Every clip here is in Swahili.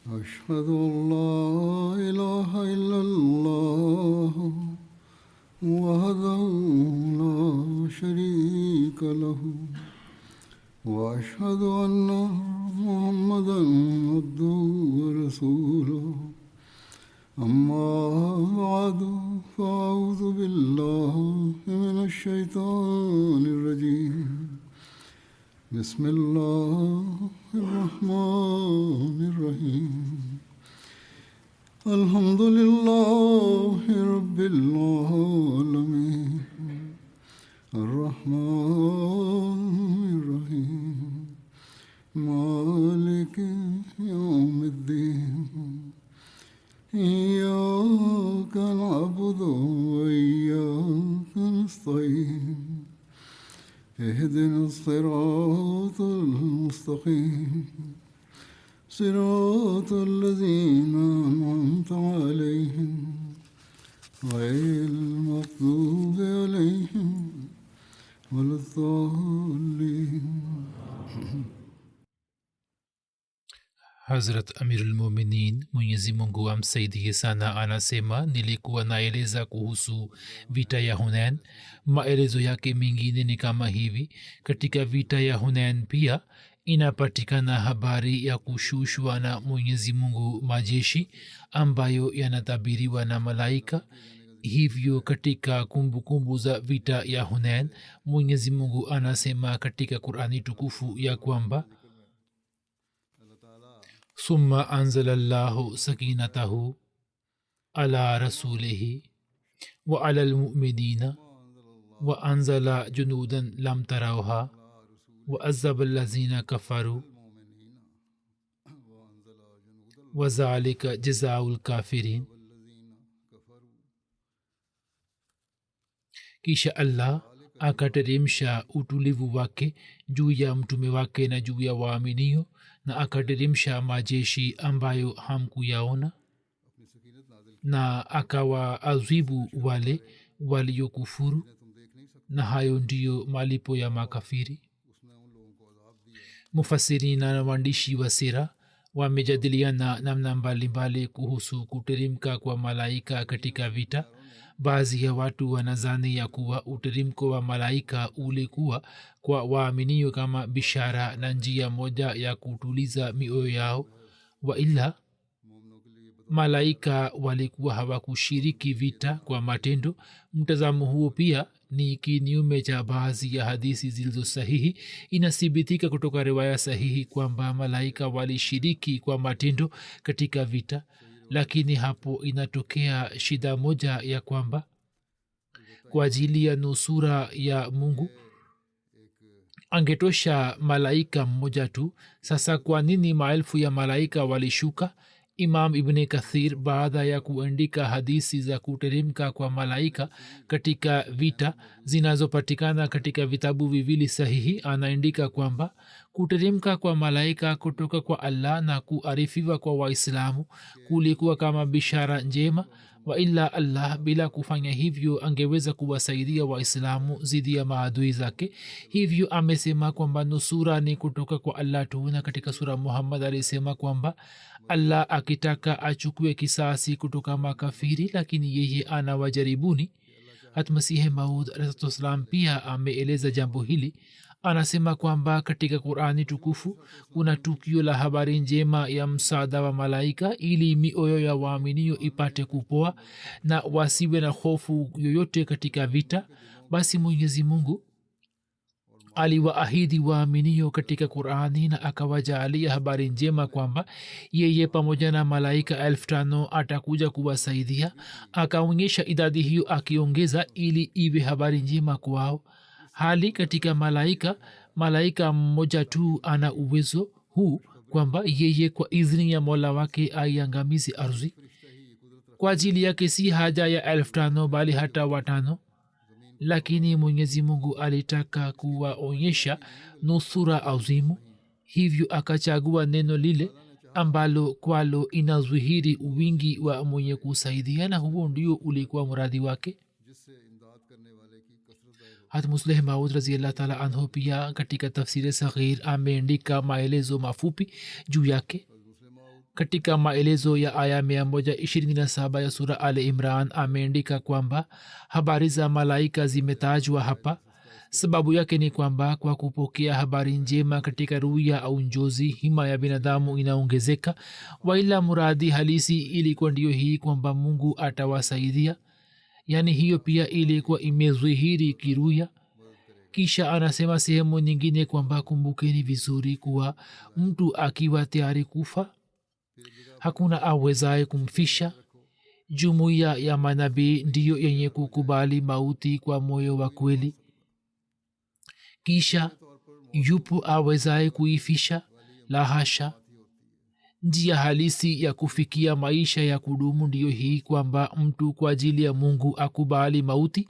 أشهد أن لا إله إلا الله وحده لا شريك له وأشهد أن محمدا عبده ورسوله أما بعد فأعوذ بالله من الشيطان الرجيم بسم الله الرحمن الرحيم الحمد لله رب العالمين الرحمن الرحيم مالك يوم الدين إياك نعبد وإياك نستعين اهدنا الصراط المستقيم صراط الذين أنعمت عليهم غير المغضوب عليهم ولا الضالين. Hazrat Amirul Mominin Mwenyezi Mungu amsaidie sana anasema, nilikuwa naeleza kuhusu vita ya Hunain. Maelezo yake mengine ni kama hivi: katika vita ya Hunain pia inapatikana habari ya kushushwa na Mwenyezi Mungu majeshi ambayo yanatabiriwa na malaika. Hivyo katika kumbukumbu za vita ya Hunain Mwenyezi Mungu anasema katika Qur'ani tukufu ya kwamba summa anzalallahu sakinatahu ala rasulihi wa ala almu'minina wa anzala junudan lam tarawha wa azaba allazina kafaru wa zalika jazaul kafirin. Kisha Allah akateremsha utulivu wake juu ya mtume wake na juu ya waaminio, na akateremsha majeshi ambayo hamkuyaona, na akawaadhibu wale waliokufuru, na hayo ndiyo malipo ya makafiri. Mufasirina na waandishi wa sira wamejadiliana namna mbalimbali kuhusu kuteremka kwa malaika katika vita. Baadhi ya watu wanazani ya kuwa uteremko wa malaika ulikuwa kwa waaminio kama bishara na njia moja ya kutuliza mioyo yao, wa ila malaika walikuwa hawakushiriki vita kwa matendo. Mtazamo huo pia ni kinyume cha baadhi ya hadithi zilizo sahihi. Inathibitika kutoka riwaya sahihi kwamba malaika walishiriki kwa matendo katika vita, lakini hapo inatokea shida moja ya kwamba kwa ajili ya nusura ya Mungu angetosha malaika mmoja tu. Sasa kwa nini maelfu ya malaika walishuka? Imam Ibn Kathir baada ya kuandika hadithi za kuteremka kwa malaika katika vita zinazopatikana katika vitabu viwili sahihi, anaandika kwamba kuteremka kwa malaika kutoka kwa Allah na kuarifiwa kwa Waislamu kulikuwa kama bishara njema, wa ila Allah bila kufanya hivyo angeweza kuwasaidia Waislamu zidi ya maadui zake. Hivyo amesema kwamba nusura ni kutoka kwa Allah tu, na katika sura Muhammad alisema kwamba Allah akitaka achukue kisasi kutoka makafiri, lakini yeye anawajaribuni. Hatmasihi Maud alaihissalam pia ameeleza jambo hili. Anasema kwamba katika Qur'ani tukufu kuna tukio la habari njema ya msaada wa malaika ili mioyo ya waaminio ipate kupoa na wasiwe na hofu yoyote katika vita. Basi Mwenyezi Mungu aliwaahidi waaminio katika Qur'ani na akawajaalia habari njema kwamba yeye pamoja na malaika 5,000 atakuja kuwasaidia. Akaonyesha idadi hiyo akiongeza ili iwe habari njema kwao. Hali katika malaika mmoja tu ana uwezo huu kwamba yeye kwa idhini ya Mola wake aiangamizi ardhi. Kwa ajili yake si haja ya 5,000 bali hata 5,000, lakini Mwenyezi Mungu alitaka kuwaonyesha nusura azimu, hivyo akachagua neno lile ambalo kwalo inadhihiri wingi wa mwenye kusaidia, na huo ndio ulikuwa muradi wake. hat Musleh Maud raziallahu taala anhu pia katika tafsiri saghir ameandika maelezo mafupi juu yake. katika maelezo ya aya 127 ya sura al imran ameandika kwamba habari za malaika zimetajwa hapa. sababu yake ni kwamba kwa kupokea habari njema katika ruya au njozi, hima ya binadamu inaongezeka. waila muradi halisi ilikuwa ndiyo hii kwamba mungu atawasaidia, yaani hiyo pia ilikuwa imezwihiri kiruya. kisha anasema sehemu nyingine kwamba kumbukeni vizuri kuwa mtu akiwa tayari kufa hakuna awezaye kumfisha. jumuiya ya manabii ndiyo yenye kukubali mauti kwa moyo wa kweli. kisha yupo awezaye kuifisha? la hasha. njia halisi ya kufikia maisha ya kudumu ndiyo hii kwamba mtu kwa ajili ya mungu akubali mauti,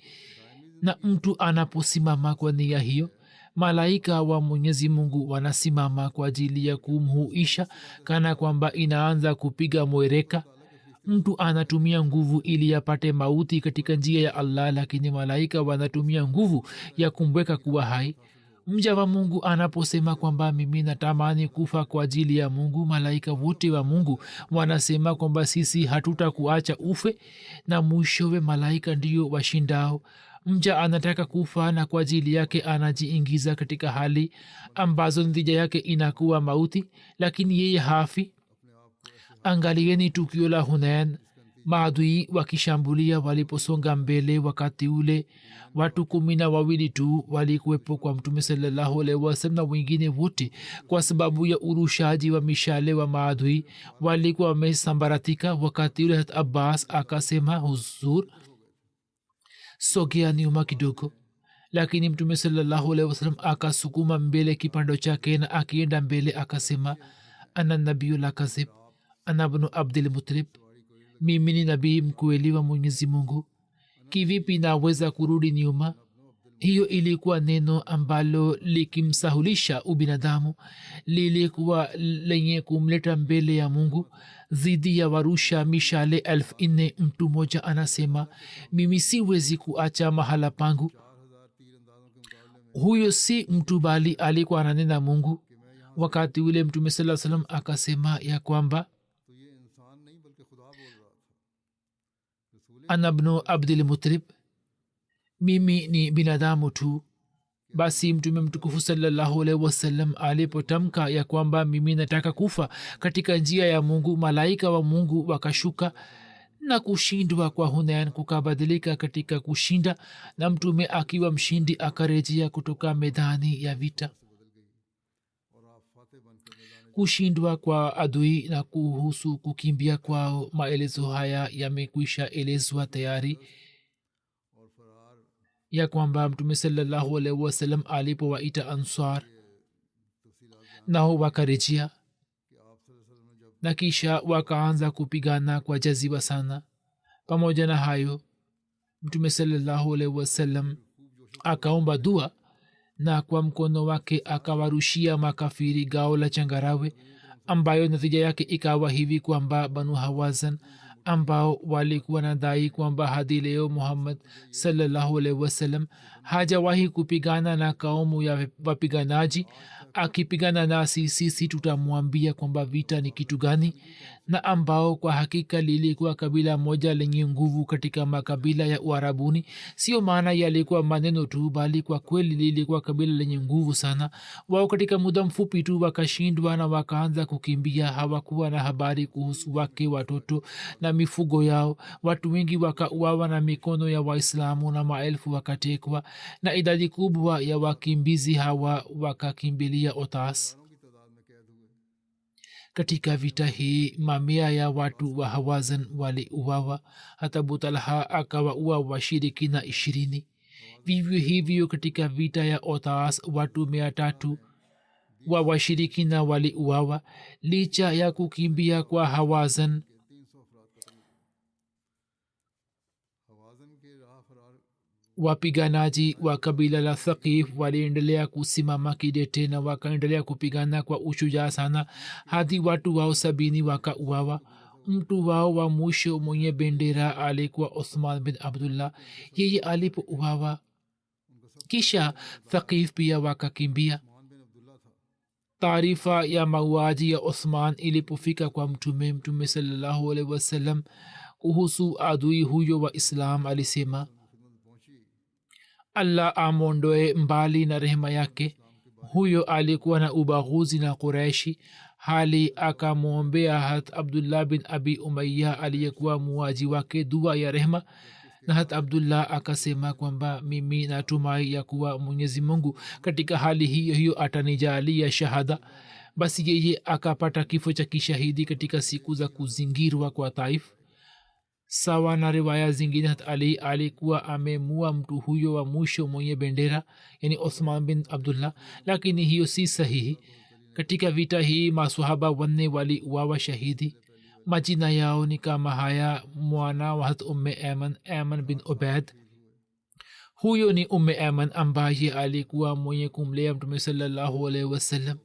na mtu anaposimama kwa nia hiyo, malaika wa mwenyezi mungu wanasimama kwa ajili ya kumhuisha, kana kwamba inaanza kupiga mwereka. mtu anatumia nguvu ili apate mauti katika njia ya allah, lakini malaika wanatumia nguvu ya kumweka kuwa hai. mja wa mungu anaposema kwamba mimi natamani kufa kwa ajili ya mungu, malaika wote wa mungu wanasema kwamba sisi hatutakuacha ufe, na mwishowe malaika ndio washindao. mja anataka kufa na kwa ajili yake anajiingiza katika hali ambazo natija yake inakuwa mauti, lakini yeye hafi. angalieni tukio la Hunain. maadui wakishambulia waliposonga mbele, wakati ule watu 12 tu walikuwepo kwa mtume sallallahu alaihi wasallam, na wengine wote kwa sababu ya urushaji wa mishale wa maadui walikuwa wamesambaratika. wakati ule Abbas akasema, huzur, sogea nyuma kidogo, lakini mtume sallallahu alaihi wasallam akasukuma mbele kipando chake na akienda mbele akasema, ana nabiyu la kazib, ana ibn abdul muttalib, mimi ni nabii mkweli wa mwenyezi mungu, kivipi naweza kurudi nyuma? hiyo ilikuwa neno ambalo likimsahulisha ubinadamu, lilikuwa lenye kumleta mbele ya mungu dhidi ya warusha mishale 4,000. mtu mmoja anasema, mimi siwezi kuacha mahala pangu. huyo si mtu bali alikuwa ananena mungu. wakati ule mtume sallallahu alaihi wasallam akasema ya kwamba ana ibn abdul muttalib, mimi ni binadamu tu. basi mtume mtukufu sallallahu alaihi wasallam alipotamka ya kwamba mimi nataka kufa katika njia ya mungu, malaika wa mungu wakashuka na kushindwa kwa Hunain kukabadilika katika kushinda, na mtume akiwa mshindi akarejea kutoka medani ya vita. kushindwa kwa adui na kuhusu kukimbia kwao, maelezo haya yamekwisha elezwa tayari, ya kwamba mtume sallallahu alaihi wasallam alipowaita ansar nao wakarejea, na kisha wakaanza kupigana kwa jaziba sana. pamoja na hayo, mtume sallallahu alaihi wasallam akaomba dua, na kwa mkono wake akawarushia makafiri gao la changarawe, ambayo natija yake ikawa hivi kwamba banu hawazan ambao walikuwa nadai kwamba hadi leo muhammad sallallahu alaihi wasallam hajawahi kupigana na kaumu ya wapiganaji, akipigana nasi sisi tutamwambia kwamba vita ni kitu gani, na ambao kwa hakika lilikuwa kabila moja lenye nguvu katika makabila ya Uarabuni. sio maana yalikuwa maneno tu, bali kwa kweli lilikuwa kabila lenye nguvu sana. wao katika muda mfupi tu wakashindwa na wakaanza kukimbia. hawakuwa na habari kuhusu wake, watoto na mifugo yao. watu wengi wakauawa na mikono ya Waislamu na maelfu wakatekwa, na idadi kubwa ya wakimbizi hawa wakakimbilia Otas. katika vita hii mamia ya watu wa Hawazan waliuawa, hata Abu Talha akawaua washirikina 20. vivyo hivyo katika vita ya Otas watu 300 wa washirikina waliuawa. licha ya kukimbia kwa Hawazan, wapiganaji wa kabila la Thaqif waliendelea kusimama kidete na wakaendelea kupigana kwa ushujaa sana hadi watu wao 70 wakauawa. mtu wao wa mwisho mwenye bendera alikuwa Uthman bin Abdullah. yeye alipouawa, kisha Thaqif pia wakakimbia. taarifa ya mauaji ya Uthman ilipofika kwa mtume sallallahu alaihi wasallam kuhusu adui huyo wa Islam, alisema Allah amwondoe mbali na rehema yake. Huyo alikuwa na ubaguzi na Quraishi, hali akamwombea hat Abdullah bin Abi Umayya aliyekuwa muaji wake dua ya rehema, na hat Abdullah akasema kwamba mimi natumai ya kuwa Mwenyezi Mungu katika hali hiyo hiyo atanijalia shahada. Basi yeye akapata kifo cha kishahidi katika siku za kuzingirwa kwa Taif. Sawa na riwaya zingine, hat Ali alikuwa amemua mtu huyo wa mwisho mwenye bendera, yani Uthman bin Abdullah, lakini hiyo si sahihi. Katika vita hii maswahaba wanne waliuawa shahidi. Majina yao ni kama haya: mwana wa hat Ayman bin Ubaid. Huyo ni Ayman ambaye alikuwa mwenye kumlea mtume sallallahu alaihi wasallam.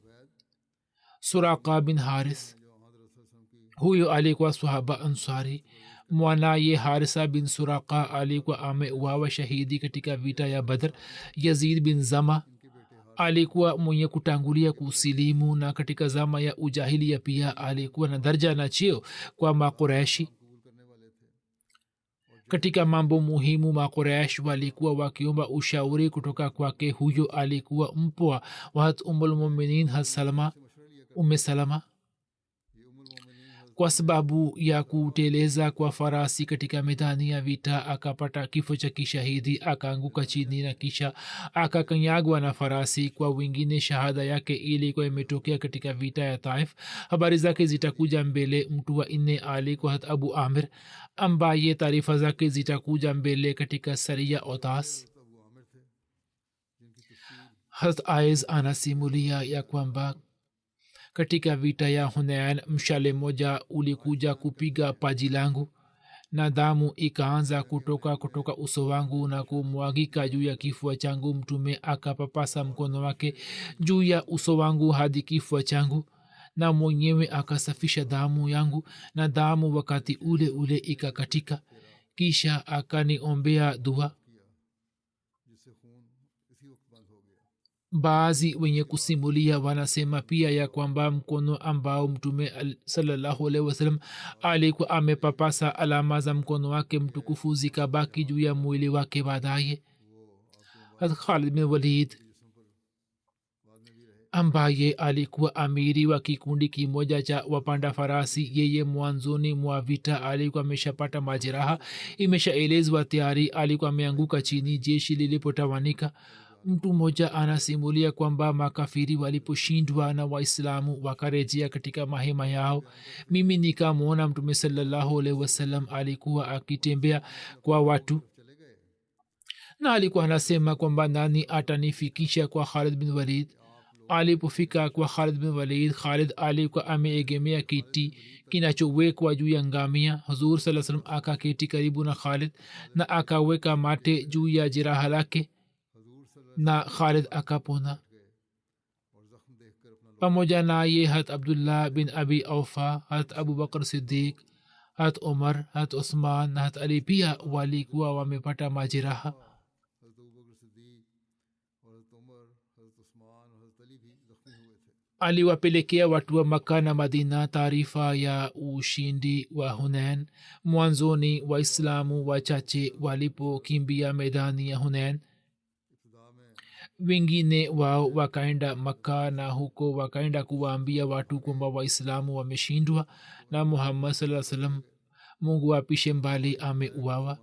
Suraqa bin Haris, huyo alikuwa sahaba Ansari. Mwanaye Harisa bin Suraqa alikuwa ameuawa shahidi katika vita ya Badr. Yazid bin Zama alikuwa mwenye kutangulia kusilimu, na katika zama ya ujahilia pia alikuwa na daraja na cheo kwa Makuraishi. Katika mambo muhimu Makuraish walikuwa wakiomba ushauri kutoka kwake. Huyo alikuwa mpwa wa Ummul Muminin Umm Salama. Kwa sababu ya kuteleza kwa farasi katika medani ya vita akapata kifo cha kishahidi, akaanguka chini na kisha akakanyagwa na farasi. Kwa wengine shahada yake ilikuwa imetokea katika vita ya Taif. Habari zake zitakuja mbele. Mtu wa nne alikuwa hat Abu Amir, ambaye taarifa zake zitakuja mbele katika Saria Otas. Hat Aiz anasimulia ya kwamba katika vita ya Hunain mshale moja ulikuja kupiga paji langu na damu ikaanza kutoka uso wangu na kumwagika juu ya kifua changu. Mtume akapapasa mkono wake juu ya uso wangu hadi kifua changu, na mwenyewe akasafisha damu yangu, na damu wakati ule ule ikakatika. Kisha akaniombea dua. Baadhi wenye kusimulia wanasema pia ya kwamba mkono ambao mtume sallallahu alaihi wasallam alikuwa amepapasa, alama za mkono wake mtukufu zikabaki juu ya mwili wake. Baadaye Khalid bin Walid ambaye alikuwa amiri wa kikundi kimoja cha wapanda farasi, yeye mwanzoni mwa vita alikuwa ameshapata majeraha, imeshaelezwa tayari, alikuwa ameanguka chini jeshi lilipotawanika. Mtu mmoja anasimulia kwamba makafiri waliposhindwa na Waislamu wakarejea katika mahema yao. Mimi nikamwona mtume sallallahu alaihi wasallam alikuwa akitembea kwa watu, na alikuwa anasema kwamba nani atanifikisha kwa Khalid bin Walid. Alipofika kwa Khalid bin Walid, Khalid alikuwa ameegemea kiti kinachowekwa juu ya ngamia. Huzur sallallahu alaihi wasallam akaketi karibu na Khalid na akaweka mate juu ya jeraha lake, na Khalid akapona. Pamoja naye hat Abdullah bin Abi Aufa, hat Abu Bakr Siddiq, hat Umar, hat Uthman na hat Ali pia walikuwa wamepata majeraha. Aliwapelekea watu wa Makka na Madina taarifa ya ushindi wa Hunain. Mwanzoni Waislamu wachache walipokimbia medani ya Hunain, wengine wao wakaenda Makka, na huko wakaenda kuwaambia watu kwamba Waislamu wameshindwa na Muhammad sallallahu alaihi wasallam, Mungu apishe mbali, ameuawa.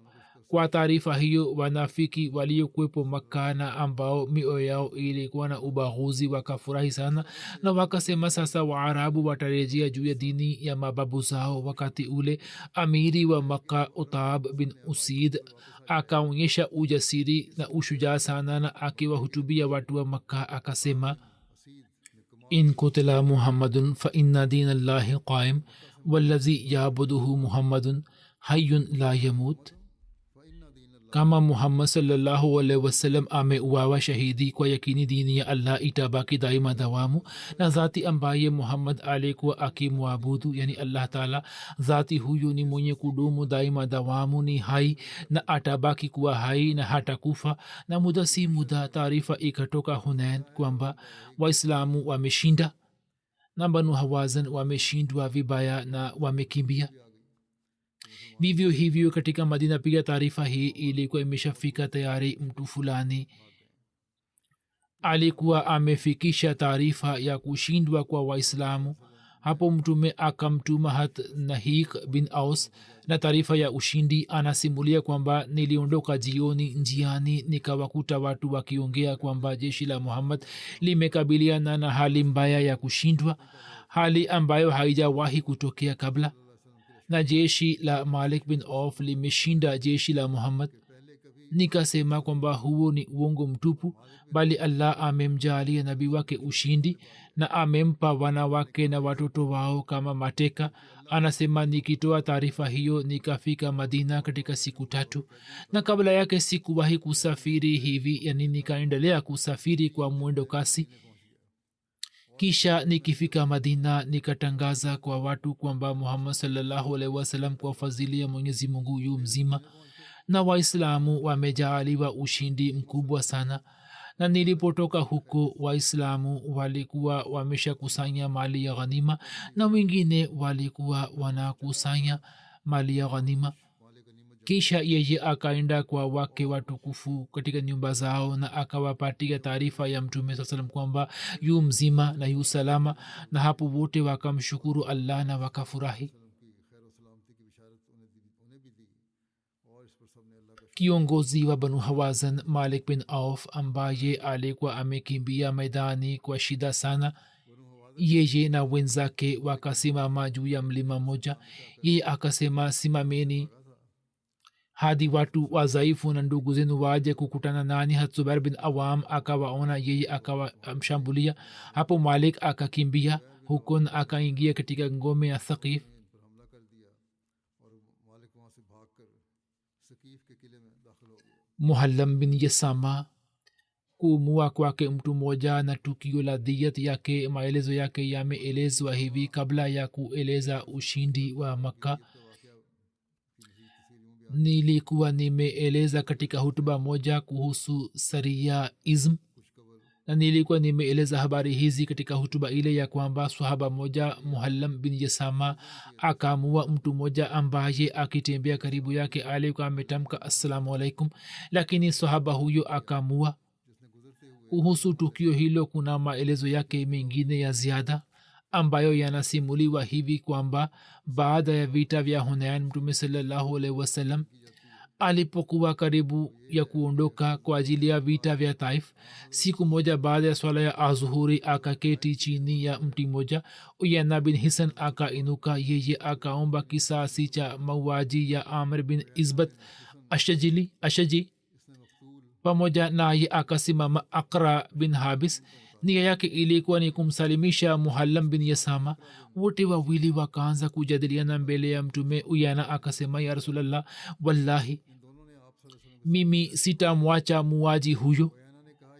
Kwa taarifa hiyo wanafiki waliokuwepo Makka na ambao mioyo yao ilikuwa na ubaguzi wakafurahi sana, na wakasema sasa Waarabu watarejea juu ya dini ya mababu zao. Wakati ule amiri wa Makka Utab bin Usid akaonyesha ujasiri na ushujaa sana, na akiwahutubia watu wa Makka akasema, in kutila Muhammadun fa inna din Allahi qaim wallazi yabuduhu Muhammadun hayyun la yamut. Kama Muhammad sallallahu alaihi wasallam ameuawa shahidi, kwa yakini dini ya Allah itabaki daima dawamu, na zati ambaye Muhammad alikuwa akimwabudu, yani Allah Taala, zati huyu ni mwenye kudumu daima dawamu, ni hai na atabaki kuwa hai na hatakufa. Na muda si muda taarifa ikatoka Hunain kwamba Waislamu wameshinda na banu hawazan wameshindwa vibaya na wamekimbia. vivyo hivyo katika madina pia taarifa hii ilikuwa imeshafika tayari. Mtu fulani alikuwa amefikisha taarifa ya kushindwa kwa waislamu. hapo mtume akamtuma hat nahik bin aus na taarifa ya ushindi. anasimulia kwamba niliondoka jioni, njiani nikawakuta watu wakiongea kwamba jeshi la muhammad limekabiliana na hali mbaya ya kushindwa, hali ambayo haijawahi kutokea kabla, na jeshi la malik bin auf limeshinda jeshi la muhammad. nikasema kwamba huo ni uongo mtupu, bali allah amemjalia nabii wake ushindi na amempa wanawake na watoto wao kama mateka. anasema nikitoa taarifa hiyo nikafika madina katika siku 3, na kabla yake sikuwahi kusafiri hivi, yani nikaendelea kusafiri kwa mwendo kasi. kisha nikifika madina nikatangaza kwa watu kwamba muhammad sallallahu alaihi wasallam kwa fadhili ya mwenyezi mungu yu mzima na waislamu wamejaaliwa ushindi mkubwa sana. na nilipotoka huko waislamu walikuwa wameshakusanya mali ya ghanima na wengine walikuwa wanakusanya mali ya ghanima. kisha yeye akaenda kwa wake watukufu katika nyumba zao na akawapatia taarifa ya mtume saa salam kwamba yu mzima na yu salama, na hapo wote wakamshukuru allah na wakafurahi. kiongozi wa banu hawazan malik bin auf ambaye alikuwa amekimbia maidani kwa shida sana, yeye na wenzake wakasimama juu ya mlima moja. yeye akasema, simameni hadi watu wazaifu na ndugu zenu waje kukutana nani. hat zubair bin awam akawaona, yeye akawamshambulia. hapo malik akakimbia huko na akaingia katika ngome ya thaqif. muhallam bin yasama kuumua kwake mtu mmoja na tukio la diyat yake, maelezo yake yameelezwa hivi kabla ya kueleza ushindi wa makka. nilikuwa nimeeleza katika hutuba moja kuhusu saria izm, na nilikuwa nimeeleza habari hizi katika hutuba ile ya kwamba sahaba moja muhallam bin yasama akaamua mtu moja ambaye akitembea karibu yake alikuwa ametamka assalamu alaikum, lakini sahaba huyo akaamua. kuhusu tukio hilo kuna maelezo yake mengine ya ziada ambayo yanasimuliwa hivi kwamba baada ya vita vya hunain mtume sallallahu alaihi wasallam alipokuwa karibu ya kuondoka kwa ajili ya vita vya taif, siku moja baada ya swala ya azuhuri akaketi chini ya mti moja. uyana bin hisan akainuka, yeye akaomba kisasi cha mauaji ya amr bin izbat ashaji. pamoja naye akasimama akra bin habis, nia yake ilikuwa ni kumsalimisha muhallam bin yasama. wote wawili wakaanza kujadiliana mbele ya mtume. uyana akasema, ya rasulallah, wallahi mimi sitamwacha muwaji huyo,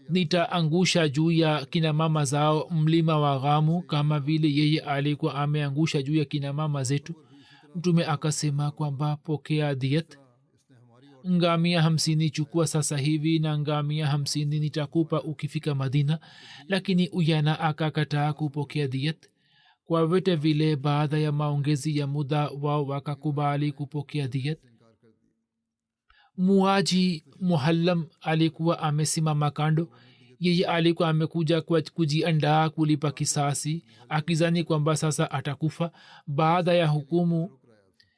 nitaangusha juu ya kina mama zao mlima wa ghamu kama vile yeye alikuwa ameangusha juu ya kina mama zetu. mtume akasema kwamba pokea diyat, ngamia 50 chukua sasa hivi na ngamia 50 nitakupa ukifika madina. lakini uyana akakataa kupokea diyat. kwa vyote vile baada ya maongezi ya muda wao wakakubali kupokea diyat. muaji muhallam alikuwa amesimama kando. yeye alikuwa amekuja kwa kujiandaa kulipa kisasi akizani kwamba sasa atakufa. baada ya hukumu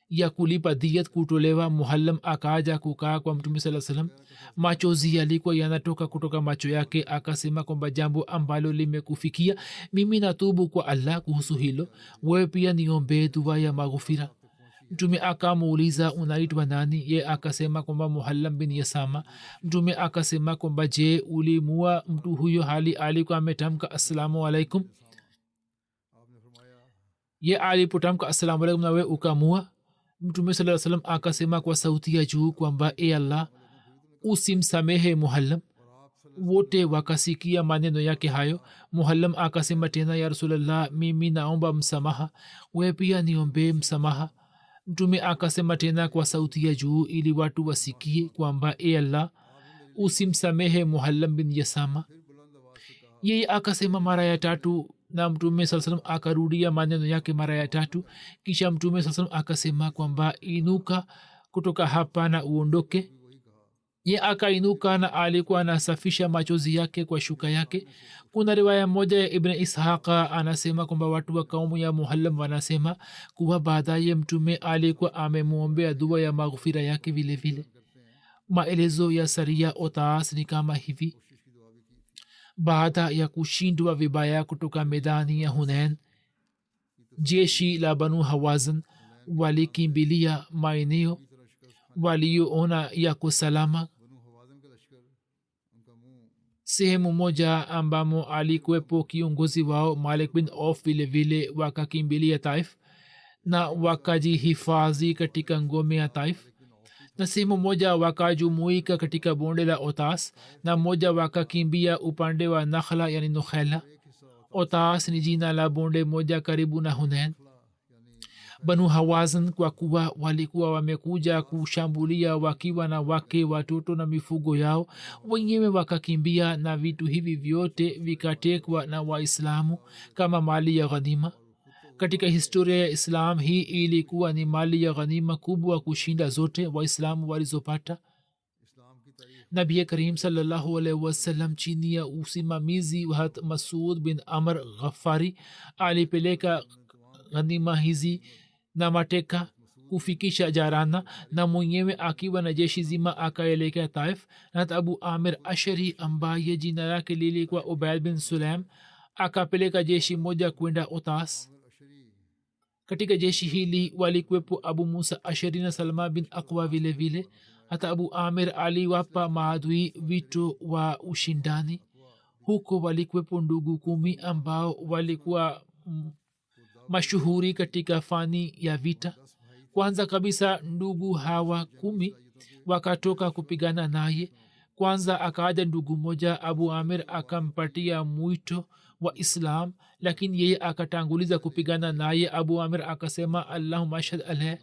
ya kulipa diyat kutolewa, muhallam akaja kukaa kwa mtume saa salam. machozi yalikuwa yanatoka kutoka macho yake. akasema kwamba jambo ambalo limekufikia, mimi natubu kwa allah kuhusu hilo, wewe pia niombe dua ya maghufira. mtume akamuuliza, unaitwa nani? ye akasema kwamba muhallam bin yasama. mtume akasema kwamba je, ulimua mtu huyo hali alikuwa ametamka assalamu alaikum? ye alipotamka assalamu alaikum na we ukamua? mtume saa salam akasema kwa sauti ya juu kwamba e allah, usimsamehe muhallam. wote wakasikia maneno yake hayo. muhallam akasema tena, ya rasulallah, mimi naomba msamaha, we pia niombe msamaha. mtume akasema tena kwa sauti ya juu ili watu wasikie kwamba e allah, usimsamehe muhallam bin yasama. yeye akasema mara ya 3, na mtume saa salam akarudia maneno yake mara ya tatu. Kisha mtume saa salam akasema kwamba inuka kutoka hapa na uondoke. Ye akainuka na alikuwa anasafisha machozi yake kwa shuka yake. Kuna riwaya moja ya ibn ishaqa anasema kwamba watu wa kaumu ya muhallam wanasema kuwa baadaye mtume alikuwa amemwombea dua ya maghfira yake vile vile. Maelezo ya saria otas ni kama hivi: baada ya kushindwa vibaya kutoka medani ya hunain, jeshi la banu hawazan walikimbilia maeneo walioona yako salama. Sehemu moja ambamo alikuwepo kiongozi wao Malik bin Auf vile vile wakakimbilia Taif na wakajihifadhi katika ngome ya Taif, na sehemu moja wakajumuika katika bonde la Otas, na moja wakakimbia upande wa Nakhla yani Nukhela. Otas ni jina la bonde moja karibu na Hunain. Banu Hawazin kwa kuwa walikuwa wamekuja kushambulia wakiwa na wake, watoto na mifugo yao, wenyewe wakakimbia na vitu hivi vyote vikatekwa na Waislamu kama mali ya ghanima. Katika historia ya Islam hii ilikuwa ni mali ya ghanima kubwa kushinda zote Waislamu walizopata. Nabii Karim sallallahu alaihi wasallam chini ya usimamizi wa Masud bin Amr Ghaffari alipeleka ghanima hizi na mateka kufikisha Jarana, na mwenyewe akiwa na jeshi zima akaelekea Taif. Na Abu Amir Ashari ambaye jina lake lilikuwa Ubaid bin Sulaim akapeleka jeshi moja kwenda Otas. Katika jeshi hili walikuwepo Abu Musa Ashari na Salma bin Aqwa vile vile. Hata Abu Amir aliwapa maadui wito wa ushindani. Huko walikuwepo ndugu 10 ambao walikuwa mashuhuri katika fani ya vita. Kwanza kabisa ndugu hawa 10 wakatoka kupigana naye. Kwanza akaja ndugu moja, Abu Amir akampatia mwito wa Islam, lakini yeye akatanguliza kupigana naye. Abu Amir akasema Allahumma ashhad alayhi,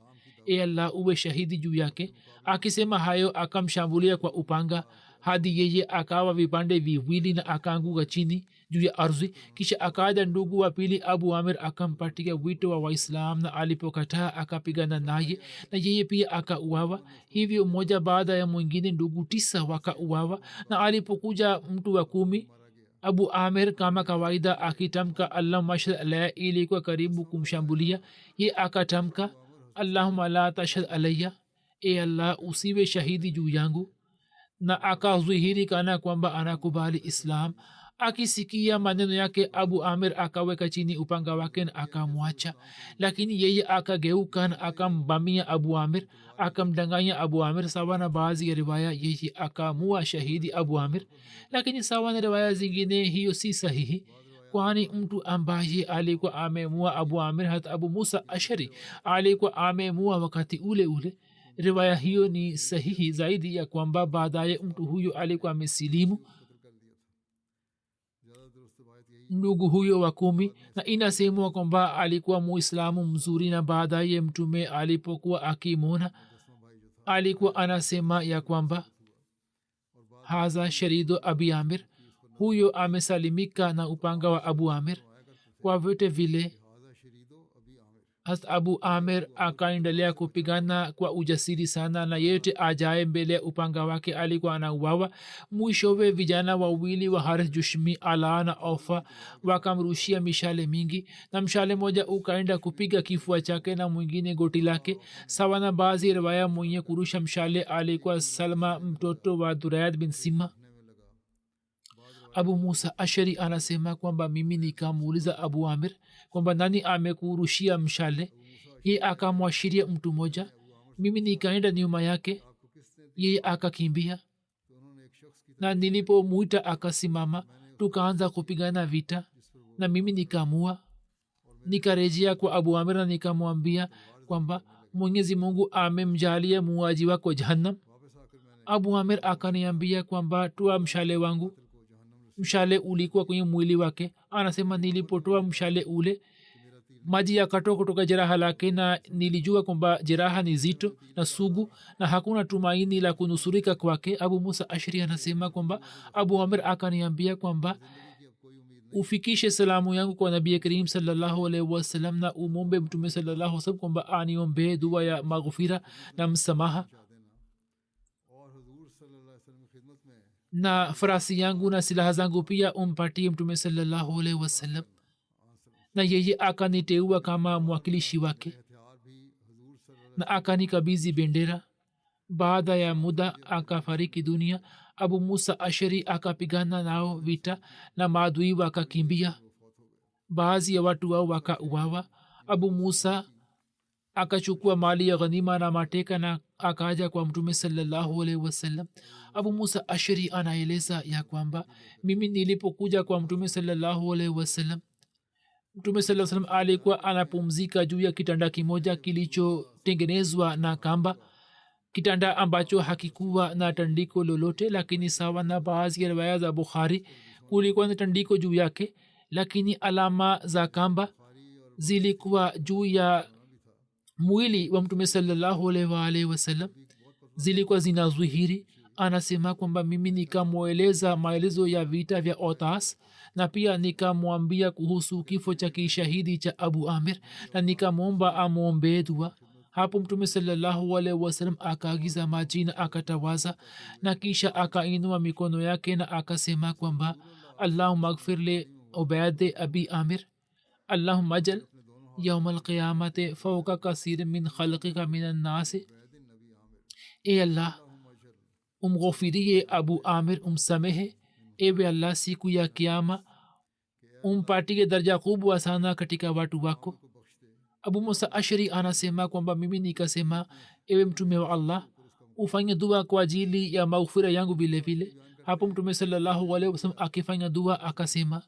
e Allah uwe shahidi juu yake. Akisema hayo akamshambulia kwa upanga hadi yeye akawa vipande viwili na akaanguka chini juu ya ardhi. Kisha akaja ndugu wa pili, Abu Amir akampatia wito wa Waislam, na alipokataa akapigana naye na yeye pia akauawa. Hivyo mmoja baada ya mwingine ndugu 9 wakauawa. Na alipokuja mtu wa 10, Abu Amir kama kawaida akitamka Allahumma ashhad alayya, ilikuwa karibu kumshambulia. Ye akatamka Allahumma la tashhad alayya, e Allah usiwe shahidi juu yangu, na akadhihiri kana kwamba anakubali Islam. Akisikia maneno yake, Abu Amir akaweka chini upanga wake na akamwacha, lakini yeye akageuka na akambamia Abu Amir, akamdanganya Abu Amir. Sawa na baadhi ya riwaya yeye akamua shahidi Abu Amir, lakini sawa na riwaya zingine hiyo si sahihi, kwani mtu ambaye alikuwa amemua Abu Amir, hata Abu Musa Ashari alikuwa amemua wakati ule ule. Riwaya hiyo ni sahihi zaidi ya kwamba baadaye mtu huyo alikuwa amesilimu, ndugu huyo wa 10, na inasemwa kwamba alikuwa muislamu mzuri. Na baadaye mtume alipokuwa akimwona alikuwa anasema ya kwamba haza sharido Abi Amir, huyo amesalimika na upanga wa Abu Amir. Kwa vyote vile hasa Abu Amir akaendelea kupigana kwa ujasiri sana, na yeyote ajaye mbele ya upanga wake alikuwa anauawa. Mwishowe vijana wawili wa Harith Jushmi, Ala na Ofa, wakamrushia mishale mingi, na mshale moja ukaenda kupiga kifua chake na mwingine goti lake. Sawa na baadhi riwaya, mwenye kurusha mshale alikuwa Salma mtoto wa Durayad bin Sima. Abu Musa Ashari anasema kwamba mimi nikamuuliza Abu Amir kwamba nani amekurushia mshale. Ye akamwashiria mtu moja. Mimi nikaenda nyuma yake, ye akakimbia, na nilipomuita akasimama. Tukaanza kupigana vita na mimi nikamua. Nikarejea kwa Abu Amir na nikamwambia kwamba Mwenyezi Mungu amemjalia muuaji wako Jahannam. Abu Amir akaniambia kwamba toa mshale wangu. Mshale ulikuwa kwenye mwili wake. Anasema nilipotoa mshale ule, maji yakatoka kutoka jeraha lake, na nilijua kwamba jeraha ni zito na sugu na hakuna tumaini la kunusurika kwake. Abu Musa Ashari anasema kwamba Abu Amir akaniambia kwamba ufikishe salamu yangu kwa nabii karim sallallahu alaihi wasallam na umombe mtume sallallahu alaihi wasallam kwamba aniombee dua ya maghfira na msamaha na farasi yangu na silaha zangu pia umpatie mtume sallallahu alaihi wasallam na yeye akaniteua kama mwakilishi wake na akanikabidhi bendera baada ya muda akafariki dunia abu musa ashari akapigana nao vita na maadui wakakimbia baadhi ya watu wao wakauawa abu musa akachukua mali ya ghanima na mateka na akaja kwa mtume sallallahu alaihi wasallam abu musa ashari anaeleza ya kwamba mimi nilipokuja kwa mtume sallallahu alaihi wasallam mtume sallallahu alaihi wasallam alikuwa anapumzika juu ya kitanda kimoja kilichotengenezwa na kamba kitanda ambacho hakikuwa na tandiko lolote lakini sawa na baadhi ya riwaya za bukhari kulikuwa na tandiko juu yake lakini alama za kamba zilikuwa juu ya mwili wa mtume sallallahu alaihi wasallam zilikuwa zinazuhiri anasema kwamba mimi nikamweleza maelezo ya vita vya otas na pia nikamwambia kuhusu kifo cha kishahidi cha abu amir na nikamwomba amwombee dua hapo mtume sallallahu alaihi wasallam akaagiza maji na akatawaza na kisha akainua mikono yake na akasema kwamba allahumma gfir li ubaid abi amir allahumma ajal يوم القيامة فوق كثير من خلقك من الناس اے اللہ umghofirie abu amir umsamehe ewe allah siku ya kiama umpatie daraja kubwa sana katika watu wako abu musa ashari anasema kwamba mimi nikasema ewe mtume wa allah ufanye dua kwa ajili ya maghfira yangu vile vile hapo mtume sallallahu alaihi wasallam akifanya dua akasema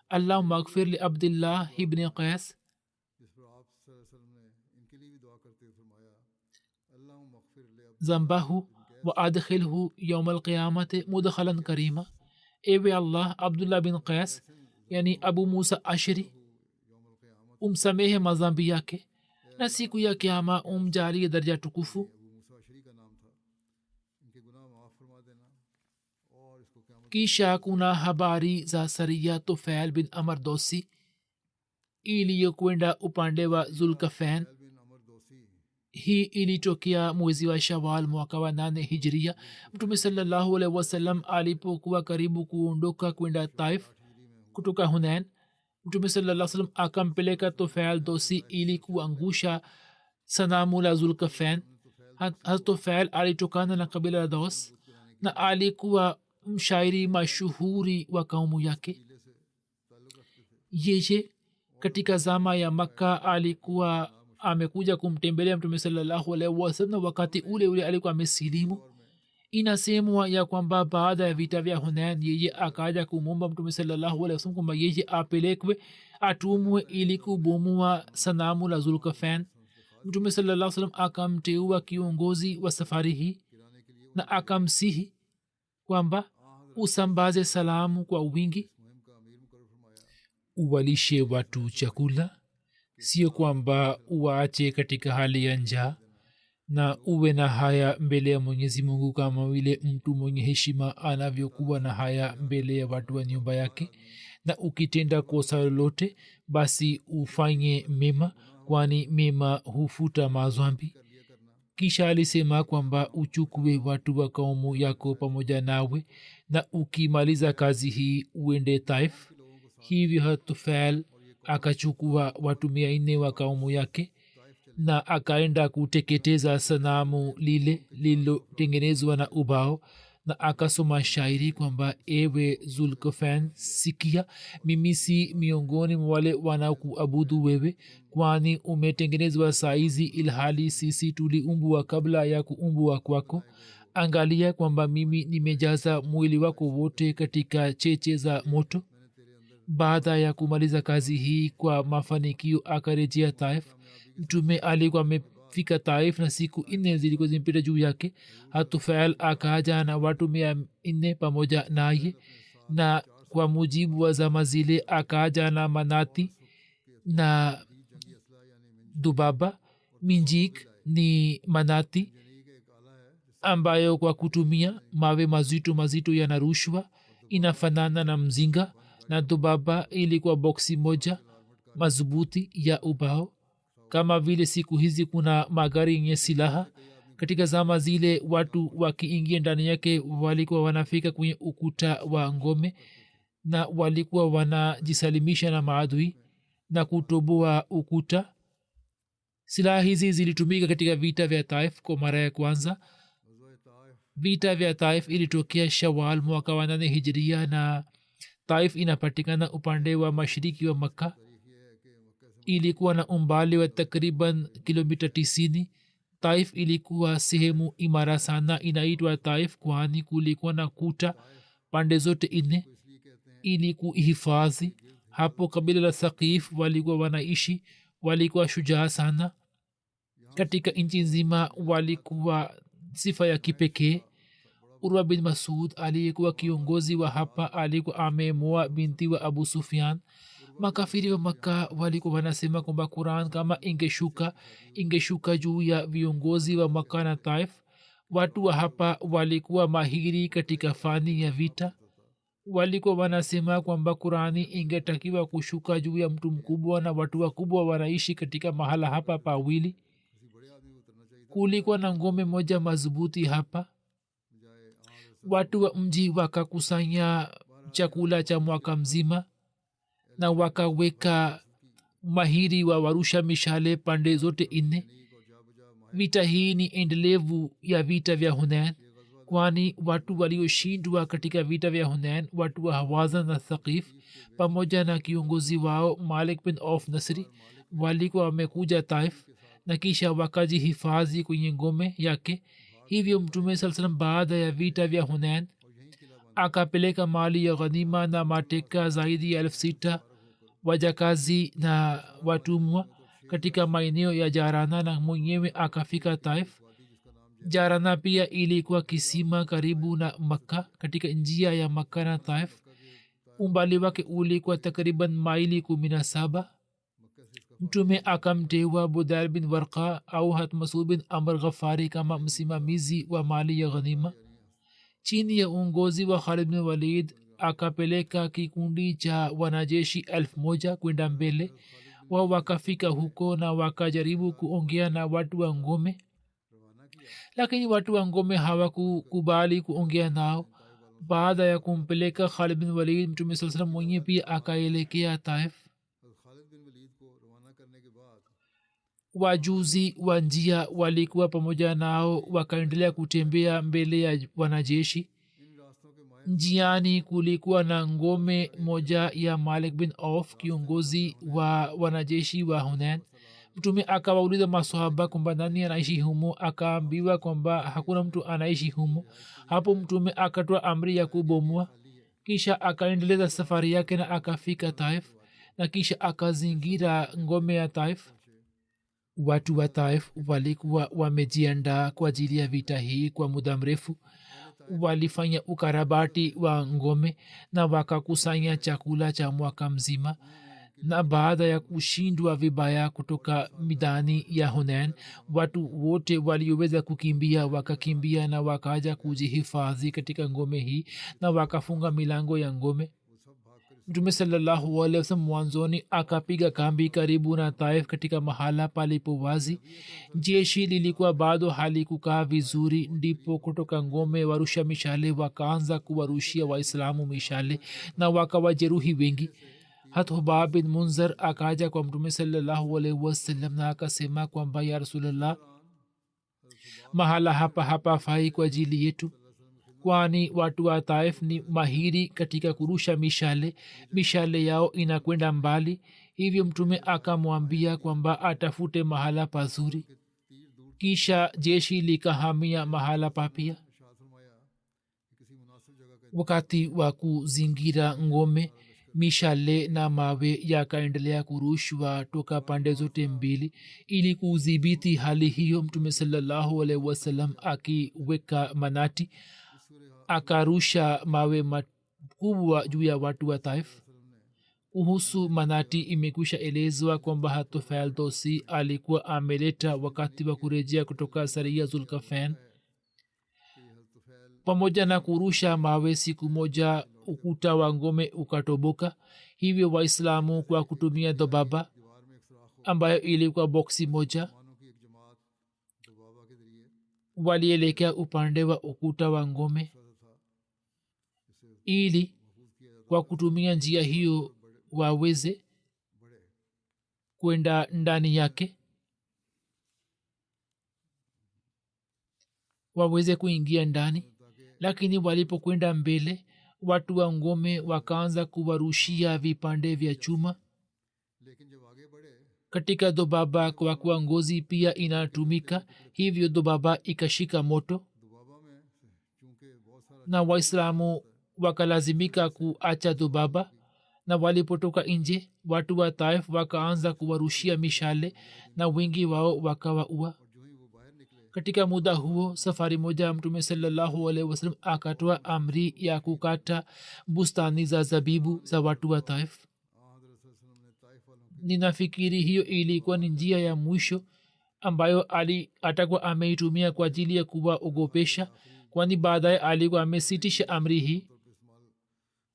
allahumma aghfir li abdillah ibn qais zambahu wa adkhilhu yawm alqiyamati mudkhalan karima ewe allah abdullah bin qais yani abu musa ashari umsamehe mazambi yake na siku ya kiama umjalie daraja tukufu kisha kuna habari za saria tufail bin amr dosi iliyokwenda upande wa zulkafain hii ilitokea mwezi wa shawal mwaka wa 8 hijria mtume sallallahu alaihi wasallam alipokuwa karibu kuondoka kwenda taif kutoka hunain mtume sallallahu alaihi wasallam akampeleka tufail dosi ili kuangusha sanamu la zulkafain tufail alitokana na kabila la dos na alikuwa mshairi mashuhuri wa kaumu yake yeye katika zama ya makka alikuwa amekuja kumtembelea mtume sallallahu alaihi wasallam wakati ule ule alikuwa amesilimu inasemwa ya kwamba baada ya vita vya hunain yeye akaja kumwomba mtume sallallahu alaihi wasallam kwamba yeye apelekwe atumwe ili kubomua sanamu la zulkafain mtume sallallahu alaihi wasallam akamteua kiongozi wa safari hii na akamsihi kwamba usambaze salamu kwa wingi uwalishe watu chakula sio kwamba uwaache katika hali ya njaa na uwe na haya mbele ya mwenyezi mungu kama vile mtu mwenye heshima anavyokuwa na haya mbele ya watu wa nyumba yake na ukitenda kosa lolote basi ufanye mema kwani mema hufuta mazwambi kisha alisema kwamba uchukue watu wa kaumu yako pamoja nawe na ukimaliza kazi hii uende taif hivyo hatufail akachukua watu 400 wa kaumu yake na akaenda kuteketeza sanamu lile lililotengenezwa na ubao na akasoma shairi kwamba ewe zulkafain sikia mimi si miongoni mwa wale wanaokuabudu wewe kwani umetengenezwa saizi ilhali sisi tuliumbwa kabla ya kuumbwa kwako angalia kwamba mimi nimejaza mwili wako wote katika cheche za moto baada ya kumaliza kazi hii kwa mafanikio akarejea taif mtume alikuwa amefika taif na siku 4 zilikuwa zimpita juu yake hatufail akaja na watu 400 pamoja naye na kwa mujibu wa zama zile akaja na manati na dubaba minjik ni manati ambayo kwa kutumia mawe mazito mazito yanarushwa inafanana na mzinga na dubaba ilikuwa boksi moja madhubuti ya ubao. Kama vile siku hizi kuna magari yenye silaha, katika zama zile watu wakiingia ndani yake walikuwa wanafika kwenye ukuta wa ngome na walikuwa wanajisalimisha na maadui na kutoboa ukuta. silaha hizi zilitumika katika vita vya Taif kwa mara ya kwanza. Vita vya Taif ilitokea Shawal mwaka wa 8 Hijria, na Taif inapatikana upande wa mashariki wa Makka. Ilikuwa na umbali wa takriban kilomita 90. Taif ilikuwa sehemu imara sana, inaitwa Taif kwani kulikuwa na kuta pande zote nne ili kuhifadhi. Hapo kabila la Thaqif walikuwa wanaishi, walikuwa shujaa sana katika nchi nzima, walikuwa sifa ya kipekee. Urwa bin Masud aliyekuwa kiongozi wa hapa alikuwa amemoa binti wa Abu Sufyan. Makafiri wa Makka walikuwa wanasema kwamba Quran kama ingeshuka juu ya viongozi wa Makka na Taif. Watu wa hapa walikuwa mahiri katika fani ya vita. Walikuwa wanasema kwamba Qurani ingetakiwa kushuka juu ya mtu mkubwa, na watu wakubwa wanaishi katika mahala hapa pawili. Kulikuwa na ngome moja madhubuti hapa. Watu wa mji wakakusanya chakula cha mwaka mzima na wakaweka mahiri wa warusha mishale pande zote nne. Vita hii ni endelevu ya vita vya Hunain, kwani watu walioshindwa katika vita vya Hunain, watu wa Hawazan na Thaqif pamoja na kiongozi wao Malik bin Auf Nasri, walikuwa wamekuja Taif na kisha wakajihifadhi kwenye ngome yake. Hivyo Mtume SAW baada ya vita vya Hunain akapeleka mali ya ghanima na mateka zaidi ya 6,000 wajakazi na watumwa katika maeneo ya Jarana, na mwenyewe akafika Taif. Jarana pia ilikuwa kisima karibu na Makka katika njia ya Makka na Taif. Umbali wake ulikuwa takriban maili 17. Mtume akamteua Budal bin Warqa au Hatmasud bin Amr Ghafari kama msimamizi wa mali ya ghanima. Chini ya uongozi wa Khalid bin Walid akapeleka kikundi cha wanajeshi 1,000 kwenda mbele. Wao wakafika huko na wakajaribu kuongea na watu wa ngome, lakini watu wa ngome hawakukubali kuongea nao. Baada ya kumpeleka Khalid bin Walid, Mtume SAW mwenyewe pia akaelekea Taif. Wajuzi wa njia walikuwa pamoja nao, wakaendelea kutembea mbele ya wanajeshi. Njiani kulikuwa na ngome moja ya Malik bin Auf, kiongozi wa wanajeshi wa Hunain. Mtume akawauliza maswahaba kwamba nani anaishi humo, akaambiwa kwamba hakuna mtu anaishi humo. Hapo Mtume akatoa amri ya kubomwa, kisha akaendeleza safari yake na akafika Taif, na kisha akazingira ngome ya Taif. Watu wa Taif walikuwa wamejiandaa kwa ajili ya vita hii kwa muda mrefu. Walifanya ukarabati wa ngome na wakakusanya chakula cha mwaka mzima, na baada ya kushindwa vibaya kutoka midani ya Hunain, watu wote walioweza kukimbia wakakimbia na wakaja kujihifadhi katika ngome hii na wakafunga milango ya ngome. Mtume sallallahu alaihi wasallam mwanzoni akapiga kambi karibu na Taif katika mahala palipo wazi. Jeshi lilikuwa bado halikukaa vizuri, ndipo kutoka ngome warusha mishale wakaanza kuwarushia Waislamu mishale na wakawajeruhi wengi. Hat Hubab bin Munzar akaja kwa Mtume sallallahu alaihi wasallam na akasema kwamba ya Rasulullah, mahala hapa hapafai kwa ajili yetu, kwani watu wa Taif ni mahiri katika kurusha mishale. Mishale yao inakwenda mbali. Hivyo Mtume akamwambia kwamba atafute mahala pazuri. Kisha jeshi likahamia mahala papia. Wakati wa kuzingira ngome, mishale na mawe yakaendelea kurushwa toka pande zote mbili. Ili kudhibiti hali hiyo, Mtume sallallahu alaihi wasallam akiweka manati akarusha mawe makubwa juu ya watu wa Taif. Kuhusu manati imekwisha elezwa kwamba Hatufail Dosi alikuwa ameleta wakati wa kurejea kutoka Saria Zulkafain. Pamoja na kurusha mawe, siku moja ukuta wa ngome ukatoboka. Hivyo waislamu kwa kutumia dhobaba ambayo ilikuwa boksi moja walielekea upande wa ukuta wa ngome ili kwa kutumia njia hiyo waweze kwenda ndani yake, waweze kuingia ndani. Lakini walipokwenda mbele, watu wa ngome wakaanza kuwarushia vipande vya chuma. Katika dhobaba kwa kuwa ngozi pia inatumika, hivyo dhobaba ikashika moto na waislamu wakalazimika kuacha dhobaba. Na walipotoka nje, watu wa Taif wakaanza kuwarushia mishale na wengi wao wakawaua. Katika muda huo safari moja Mtume sallallahu alaihi wasallam akatoa amri ya kukata bustani za zabibu za watu wa Taif. Ninafikiri hiyo ilikuwa ni njia ya mwisho ambayo atakuwa ameitumia kwa ajili ya kuwaogopesha, kwani baadaye alikuwa amesitisha amri hii.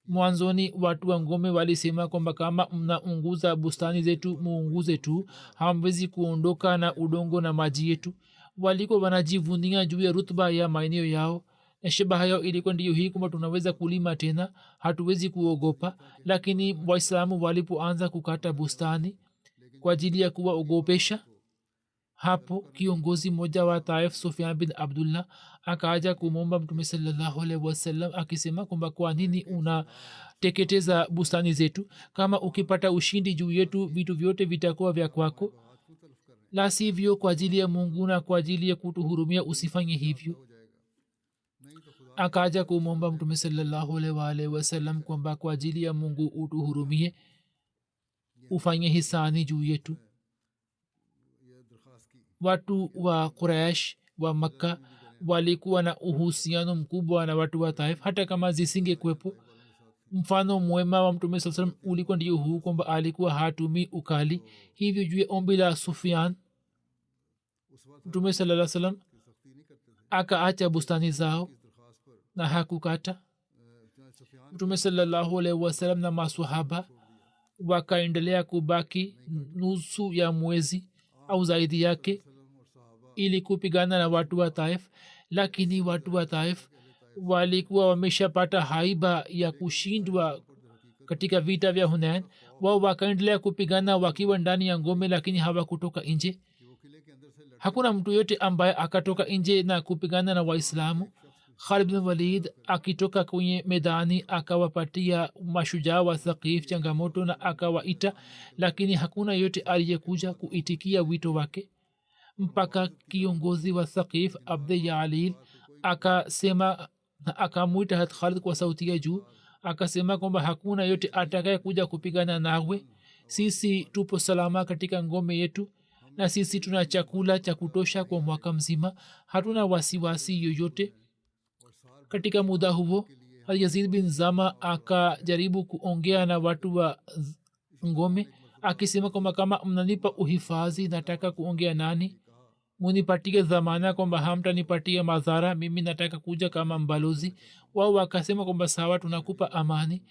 Mwanzoni watu wa ngome walisema kwamba kama mnaunguza bustani zetu muunguze tu, hamwezi kuondoka na udongo na maji yetu. Walikuwa wanajivunia juu ya rutba ya maeneo yao, na shabaha yao ilikuwa ndiyo hii kwamba tunaweza kulima tena, hatuwezi kuogopa. Lakini waislamu walipoanza kukata bustani kwa ajili ya kuwaogopesha, hapo kiongozi mmoja wa Taif Sufyan bin Abdullah akaja kumwomba Mtume sallallahu alaihi wasallam akisema kwamba kwa nini unateketeza bustani zetu? Kama ukipata ushindi juu yetu vitu vyote vitakuwa vya kwako, la sivyo kwa ajili ya Mungu na kwa ajili ya kutuhurumia usifanye hivyo. Akaja kumwomba Mtume sallallahu alaihi wasallam kwamba kwa ajili ya Mungu utuhurumie, ufanye hisani juu yetu. Watu wa Quraish wa Makka walikuwa na uhusiano mkubwa na watu wa Taif, hata kama zisinge kwepo. Mfano mwema wa Mtume sallallahu alaihi wasallam ulikuwa ndio huu kwamba alikuwa hatumi ukali. Hivyo juu ya ombi la Sufyan, Mtume sallallahu alaihi wasallam akaacha bustani zao na hakukata. Mtume sallallahu alaihi wasallam na maswahaba wakaendelea kubaki nusu ya mwezi au zaidi yake ili kupigana na watu wa Taif. Lakini watu wa Taif walikuwa wameshapata haiba ya kushindwa katika vita vya Hunain. Wao wakaendelea kupigana wakiwa ndani ya ngome, lakini hawakutoka nje. Hakuna mtu yote ambaye akatoka nje na kupigana na Waislamu. Khalid bin Walid akitoka kwenye medani akawapatia mashujaa wa Thaqif changamoto na akawaita, lakini hakuna yote aliyekuja kuitikia wito wake, mpaka kiongozi wa Thaqif Abd Yalil akasema na akamwita hat Khalid kwa sauti ya juu, akasema kwamba hakuna yote atakaye kuja kupigana nawe. Sisi tupo salama katika ngome yetu na sisi tuna chakula cha kutosha kwa mwaka mzima, hatuna wasiwasi yoyote. Katika muda huo Yazid bin Zama akajaribu kuongea na watu wa ngome akisema kwamba kama mnanipa uhifadhi nataka kuongea nani, munipatie dhamana kwamba hamtanipatia madhara, mimi nataka kuja kama mbalozi. Wao wakasema kwamba sawa, tunakupa amani.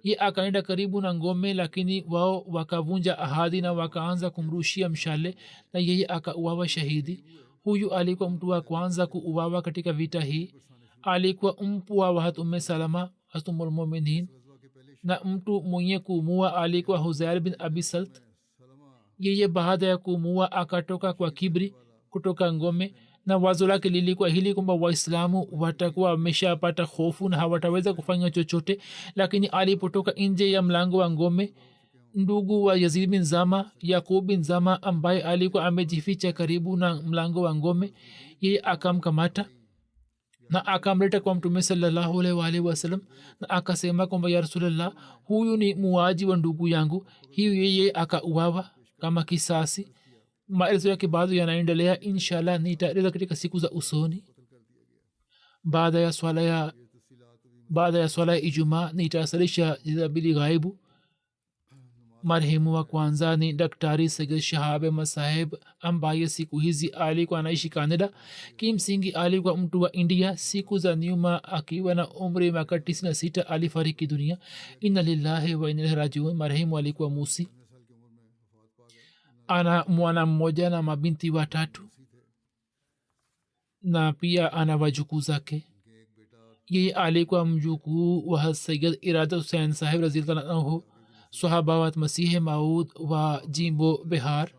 Ye akaenda karibu na ngome, lakini wao wakavunja ahadi na wakaanza kumrushia mshale na yeye akauawa shahidi. Huyu alikuwa mtu wa kwanza kuuawa katika vita hii. Alikuwa mpwa wa Umm Salama Ummul Mu'minin, na mtu mwenye kumua alikuwa Huzair bin Abi Salt. Yeye baada ya kumua akatoka kwa kibri kutoka ngome, na wazo lake lilikuwa hili kwamba Waislamu watakuwa wameshapata hofu na hawataweza kufanya chochote. Lakini alipotoka nje ya mlango wa ngome, ndugu wa Yazid bin Zama, Yaqub bin Zama, ambaye alikuwa amejificha karibu na mlango wa ngome, yeye akamkamata na akamleta kwa Mtume sallallahu alaihi wasallam na akasema kwamba ya Rasulullah, huyu ni muaji wa ndugu yangu. Hiyo yeye akauawa kama kisasi. Maelezo yake bado yanaendelea, inshallah nitaeleza katika siku za usoni. Baada ya swala ya Ijumaa nitasalisha jabili ghaibu. marehemu wa kwanza ni daktari Sayyid Shahab Ahmad Saheb ambaye siku hizi alikuwa anaishi Canada. Kimsingi alikuwa mtu wa India. Siku za nyuma akiwa na umri miaka 96 alifariki dunia. Inna lillahi wa inna ilaihi rajiun. Marehemu alikuwa musi. Ana mwana mmoja na mabinti watatu na pia ana wajukuu zake. Yeye alikuwa mjukuu wa Sayyid Irada Hussain Saheb radhiyallahu anhu, sahaba wa Masihi Maud wa jimbo Bihar.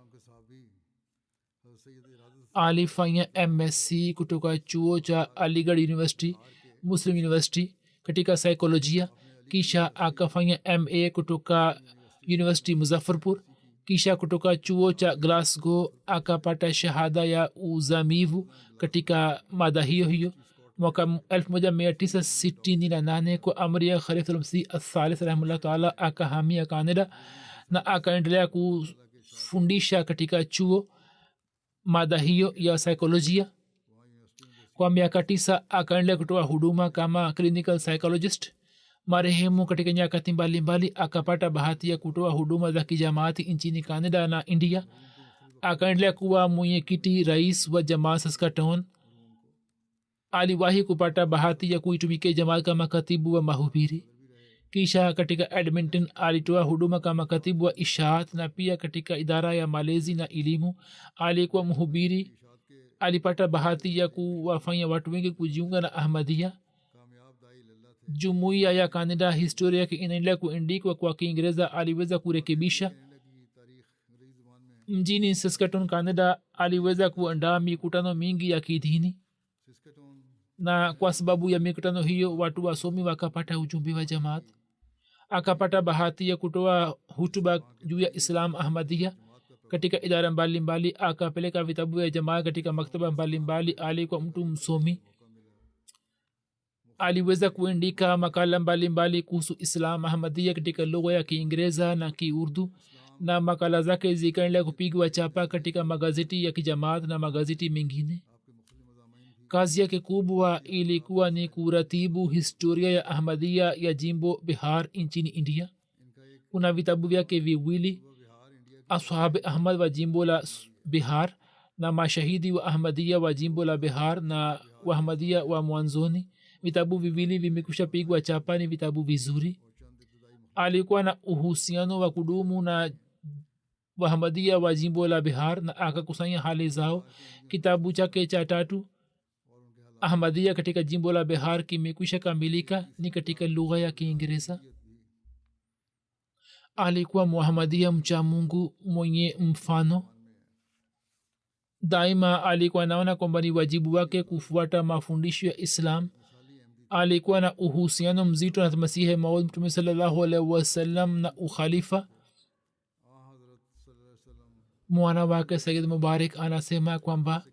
Alifanya MSc kutoka chuo cha Aligarh University, Muslim University katika saikolojia. Kisha akafanya MA kutoka University Muzaffarpur. Kisha kutoka chuo cha Glasgow akapata shahada ya uzamivu katika mada hiyo hiyo. mwaka 1968 kwa amri ya Khalifa al-Masih al-Thalith rahimahullah taala akahamia Canada na akaendelea kufundisha katika chuo mada hiyo ya saikolojia. Kwa miaka 9 akaendelea kutoa huduma kama clinical psychologist. Marehemu katika nyakati mbalimbali akapata bahati ya kutoa huduma za kijamaati nchini Canada na India. Akaendelea kuwa mwenyekiti rais wa Jamaat Saskatoon. Aliwahi kupata bahati ya kuitumikia jamaat kama katibu wa mahubiri. Kisha katika Edmonton alitoa huduma kama katibu wa ishaat na pia katika idara ya malezi na elimu alikuwa mhubiri. Alipata bahati ya kuwafanya watu wengi kujiunga na Ahmadiyya. Jumuiya ya Canada historia yake inaendelea kuandikwa kwa Kiingereza. Aliweza kurekebisha mjini Saskatoon, Canada. Aliweza kuandaa mikutano mingi ya kidini na kwa sababu ya mikutano hiyo watu wasomi wakapata ujumbe wa jamaat. Akapata bahati ya kutoa hutuba juu ya Islam Ahmadiyya katika idara mbalimbali. Akapeleka vitabu vya jamaa katika maktaba mbalimbali. Alikuwa mtu msomi. Aliweza kuandika makala mbalimbali kuhusu Islam Ahmadiyya katika lugha ya Kiingereza na Kiurdu, na makala zake zikaendelea kupigwa chapa katika magazeti ya kijamaat na magazeti mengine. Kazi yake kubwa ilikuwa ni kuratibu historia ya Ahmadiyya ya jimbo Bihar nchini India. Kuna vitabu vyake viwili, Ashab Ahmad wa jimbo la Bihar na Mashahidi wa Ahmadiyya wa jimbo la Bihar na wa Ahmadiyya wa mwanzoni. Vitabu viwili vimekwisha pigwa chapa, ni vitabu vizuri. Alikuwa na uhusiano wa kudumu na Ahmadiyya wa jimbo la Bihar na akakusanya hali zao. Kitabu chake cha 3 Ahmadiyya katika jimbo la Bihar kimekwisha kamilika, ni katika lugha ya Kiingereza. Alikuwa Muhammadiyya mcha Mungu mwenye mfano. Daima alikuwa anaona kwamba ni wajibu wake kufuata mafundisho ya Islam. Alikuwa na uhusiano mzito na Masihi Maud Mtume sallallahu alaihi wasallam na ukhalifa. Mwana wake Sayyid Mubarak anasema kwamba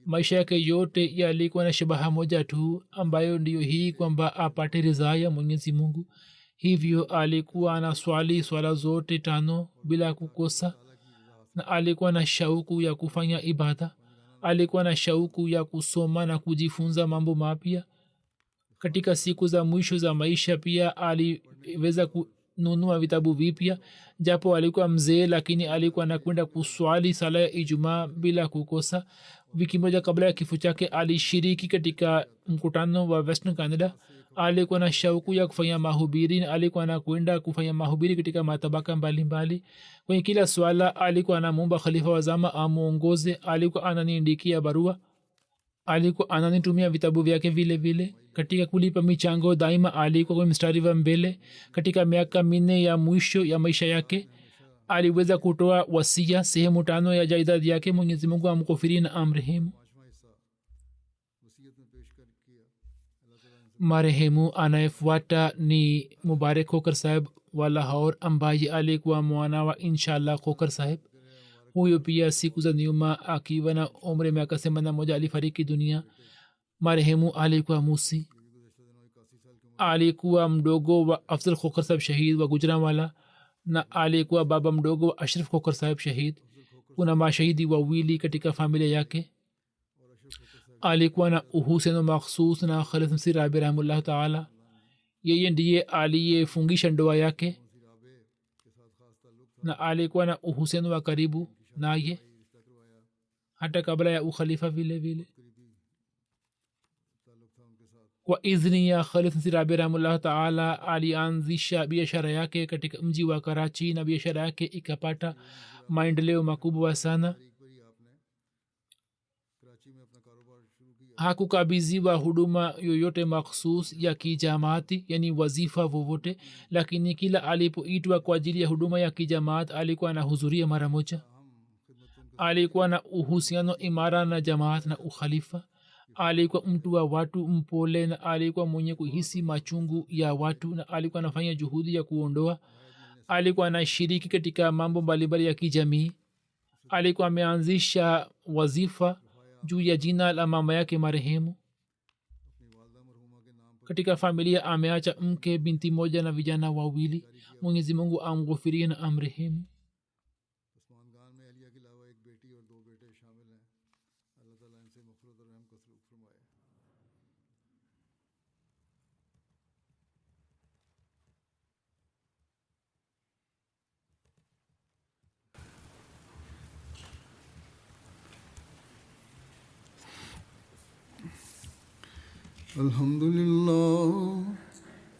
maisha yake yote yalikuwa na shabaha moja tu, ambayo ndiyo hii kwamba apate ridhaa ya Mwenyezi Mungu. Hivyo alikuwa anaswali swala zote 5 bila kukosa, na alikuwa na shauku ya kufanya ibada. Alikuwa na shauku ya kusoma na kujifunza mambo mapya. Katika siku za mwisho za maisha pia aliweza kununua vitabu vipya. Japo alikuwa mzee, lakini alikuwa anakwenda kuswali sala ya Ijumaa bila kukosa. Wiki moja kabla ya kifo chake alishiriki katika mkutano wa Western Canada. Alikuwa na shauku ya kufanya mahubiri na alikuwa anakwenda kufanya mahubiri katika matabaka mbalimbali. Kwenye kila swala alikuwa anamwomba khalifa wa zama amuongoze. Alikuwa ananiandikia barua, alikuwa ananitumia vitabu vyake vile vile. Katika kulipa michango daima alikuwa kwenye mstari wa mbele. Katika miaka 4 ya mwisho ya maisha yake aliweza kutoa wasia sehemu 5 ya jaidad yake. Mwenyezi Mungu amghfiri na amrehemu. Marehemu anayefuata ni Mubarak Khokar Saheb wa Lahore, ambaye alikuwa mwana wa Inshallah Khokar Saheb. Huyo pia siku za nyuma akiwa na umri miaka 81 alifariki dunia. Marehemu alikuwa musi. Alikuwa mdogo wa Afzal Khokar Saheb shahid wa Gujranwala na alikuwa baba mdogo wa Ashraf Khokar Saheb shahid. Kuna mashahidi wawili katika familia yake. Alikuwa na uhusiano makhsus na Khalid Masih Rabi rahimahullah taala. Yeye ndiye aliyefungisha ndoa yake. na alikuwa na uhusiano wa karibu naye hata kabla ya ukhalifa vile vile. kwa idhni ya khalid sirabi rahimahullah taala alianzisha biashara yake katika mji wa karachi na biashara yake ikapata maendeleo makubwa sana. hakukabiziwa huduma yoyote makhsus ya kijamaati yani wazifa vovote, lakini kila alipoitwa kwa ajili ya huduma ya kijamaat alikuwa anahudhuria mara moja. alikuwa na uhusiano imara na jamaat na ukhalifa. alikuwa mtu wa watu mpole na alikuwa mwenye kuhisi machungu ya watu na alikuwa anafanya juhudi ya kuondoa. alikuwa anashiriki katika mambo mbalimbali ya kijamii. alikuwa ameanzisha wazifa juu ya jina la mama yake marehemu. katika familia ameacha mke, binti moja na vijana wawili. mwenyezi mungu amghufirie na amrehemu.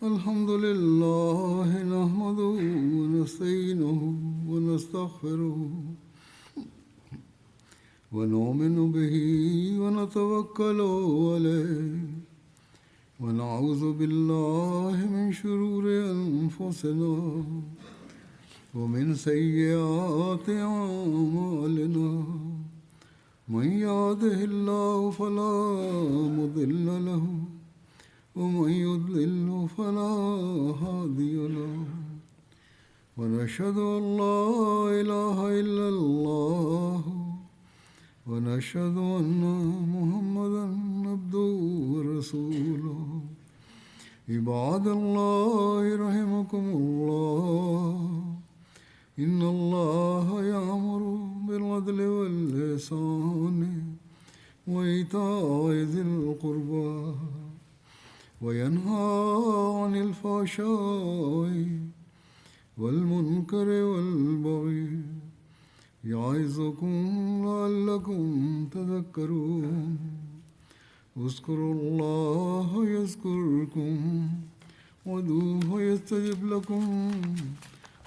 الحمد لله نحمده ونستعينه ونستغفره ونؤمن به ونتوكل عليه ونعوذ بالله من شرور أنفسنا ومن سيئات أعمالنا. من يهده الله فلا مضل له ومن يضلل فلا هادي له. ونشهد أن لا إله إلا الله ونشهد أن محمدا عبده ورسوله. عباد الله رحمكم الله إن الله يأمر بالعدل والإحسان وإيتاء ذي القربى وينهى عن الفحشاء والمنكر والبغي يعظكم لعلكم تذكرون. اذكروا الله يذكركم وادعوه يستجب لكم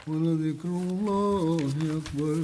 ولذكر الله أكبر.